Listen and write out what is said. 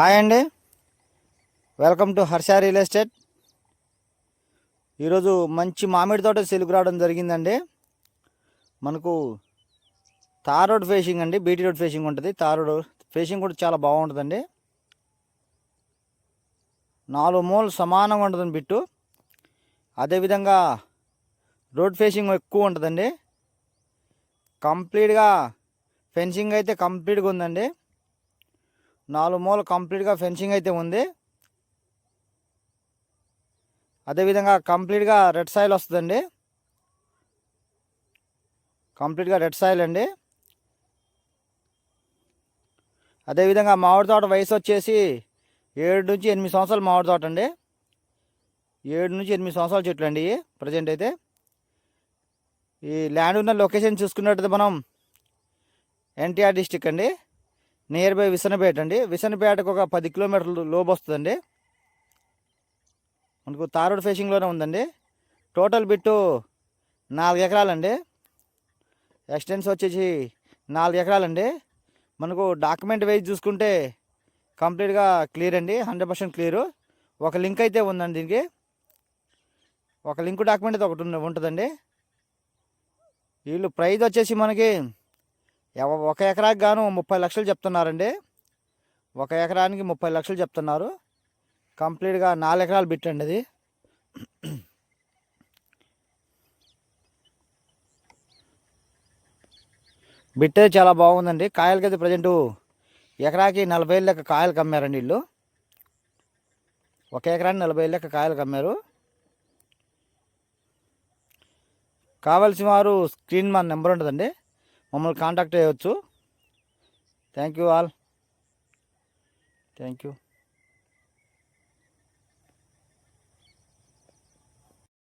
Hi అండి, welcome to Harsha real estate. ఈరోజు మంచి మామిడి తోట సెలుగు రావడం జరిగిందండి. మనకు తార్ రోడ్ ఫేసింగ్ అండి, బీటీ రోడ్ ఫేసింగ్ ఉంటుంది. తార్ రోడ్ ఫేసింగ్ కూడా చాలా బాగుంటుందండి. 4 మూలలు సమానంగా ఉంటుందండి బిట్టు. అదేవిధంగా రోడ్ ఫేసింగ్ ఎక్కువ ఉంటుందండి. కంప్లీట్గా ఫెన్సింగ్ అయితే కంప్లీట్గా ఉందండి. 4 మూలలు కంప్లీట్గా ఫెన్సింగ్ అయితే ఉంది. అదేవిధంగా కంప్లీట్గా రెడ్ సాయిల్ వస్తుందండి. కంప్లీట్గా రెడ్ సాయిల్ అండి. అదేవిధంగా మామిడి తోట వయసు వచ్చేసి 7 నుంచి 8 సంవత్సరాలు మామిడి తోట అండి. 7 నుంచి 8 సంవత్సరాల చెట్లు అండి ప్రజెంట్ అయితే. ఈ ల్యాండ్ ఉన్న లొకేషన్ చూసుకున్నట్టయితే మనం ఎన్టీఆర్ డిస్టిక్ అండి, నియర్ బై విసనపేట అండి. విసనపేటకు ఒక 10 కిలోమీటర్లు లోపు వస్తుందండి. మనకు తార్ రోడ్ ఫేసింగ్లోనే ఉందండి. Total bit 4 ఎకరాలండి. ఎక్స్టెన్స్ వచ్చేసి 4 ఎకరాలండి. మనకు డాక్యుమెంట్ వైజ్ చూసుకుంటే కంప్లీట్గా క్లియర్ అండి, 100% క్లియరు. ఒక లింక్ అయితే ఉందండి దీనికి. ఒక లింక్ డాక్యుమెంట్ అయితే ఒకటి ఉంటుందండి. వీళ్ళు ప్రైజ్ వచ్చేసి మనకి 1 ఎకరాకి గాను 30 లక్షలు చెప్తున్నారండి. 1 ఎకరానికి 30 లక్షలు చెప్తున్నారు. కంప్లీట్గా 4 ఎకరాలు బిట్టండి అది. బిట్టే చాలా బాగుందండి. కాయలకైతే ప్రజెంటు ఎకరాకి 40,000 లెక్క కాయలు కమ్మారండి వీళ్ళు. 1 ఎకరానికి 40,000 లెక్క కాయలు కమ్మారు. కావాల్సిన వారు స్క్రీన్ మన నెంబర్ ఉంటుందండి, మమ్మల్ని కాంటాక్ట్ చేయవచ్చు. Thank you all. Thank you.